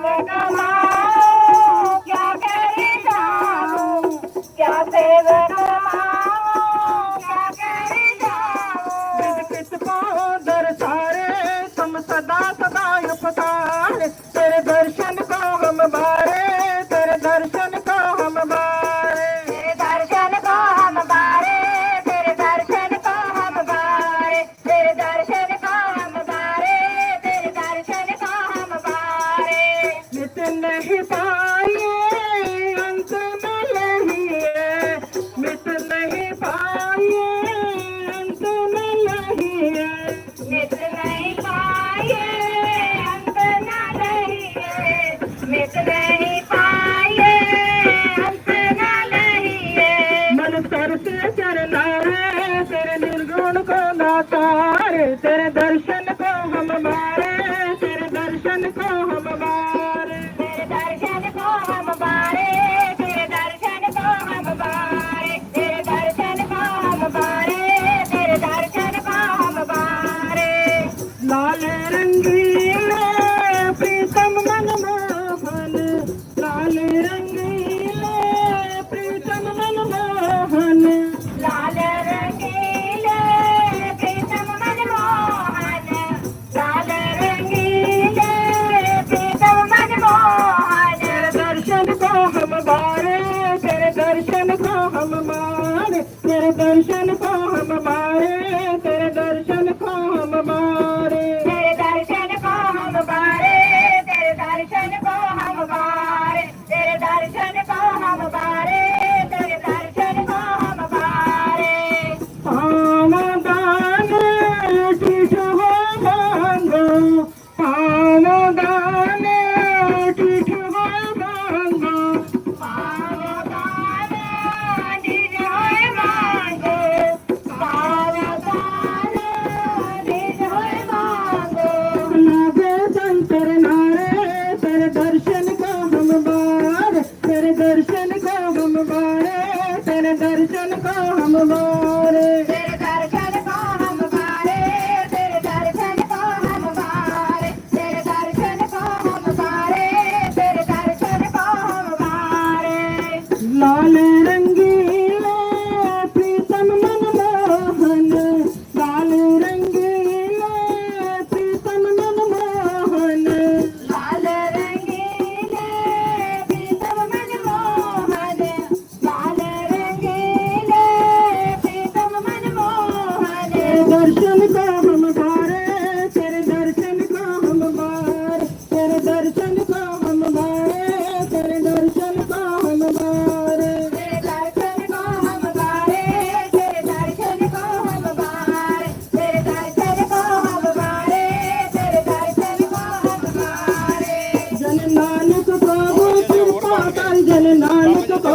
कमाऊं क्या करे जाऊं, क्या सेवक कमाऊं क्या करे जाऊं। किसको दरसारे तुम सदा सदा उपकार, तेरे दर्शन को हम बारे, तेरे दर्शन को हम बारे, तेरे दर्शन को हम बारे, तेरे दर्शन को हम बारे, तेरे दर्शन को हम बारे, तेरे दर्शन को हम बारे। नित नहीं पाए अंत में यही है, नित नहीं पाए अंत में यही है, नित नहीं पाए अंत न रही है, नित नहीं पाए अंत न रही है। मन सर से चरना रे तेरे निर्गुण को नातारे, तेरे दर्शन को हम बारे, तेरे दर्शन को हम बारे, तेरे दर्शन को हम बारे, तेरे दर्शन को हम बारे, तेरे दर्शन को हम बारे, तेरे दर्शन को हम बारे। लाल रंगीले प्रीतम मनमोहन, लाल रंगीले प्रीतम मनमोहन, लाल रंगीले प्रीतम मनमोहन, लाल रंगीले प्रीतम मनमोहन। तेरे दर्शन को हम बारे, तेरे दर्शन को हम मारे, तेरे दर्शन को हम बारे, तेरे दर्शन को हम बारे, तेरे दर्शन को हम बारे, तेरे दर्शन को हम बारे, तेरे दर्शन को हम बारे, तेरे दर्शन को हम बारे। पावदान टिठ हो मांगो, पावदान टिठ हो मांगो, पावदान दीन होय मांगो, पावदान दीन होय मांगो। लागे संतर नारे तेरे दर्शन को हम बारे, तेरे दर्शन को हम बारे, तेरे दर्शन को हम बारे, तेरे दर्शन को हम बारे, तेरे दर्शन को हम बारे, तेरे दर्शन को हम बारे, तेरे दर्शन को हम बारे। लाल रंगीले प्रीतम मनमोहन, लाल रंगीले प्रीतम मनमोहन, लाल रंगीले प्रीतम मनमोहन, लाल रंगीले प्रीतम मनमोहन। तेरे दर्शन को हम बारे, तेरे दर्शन को हम बारे, तेरे दर्शन को हम बारे, तेरे दर्शन को हम बारे, तेरे दर्शन को हम बारे, तेरे दर्शन को हम बारे, तेरे दर्शन को हम बारे, तेरे दर्शन को हम बारे। जन नानक को कृपा कर, जन नानक को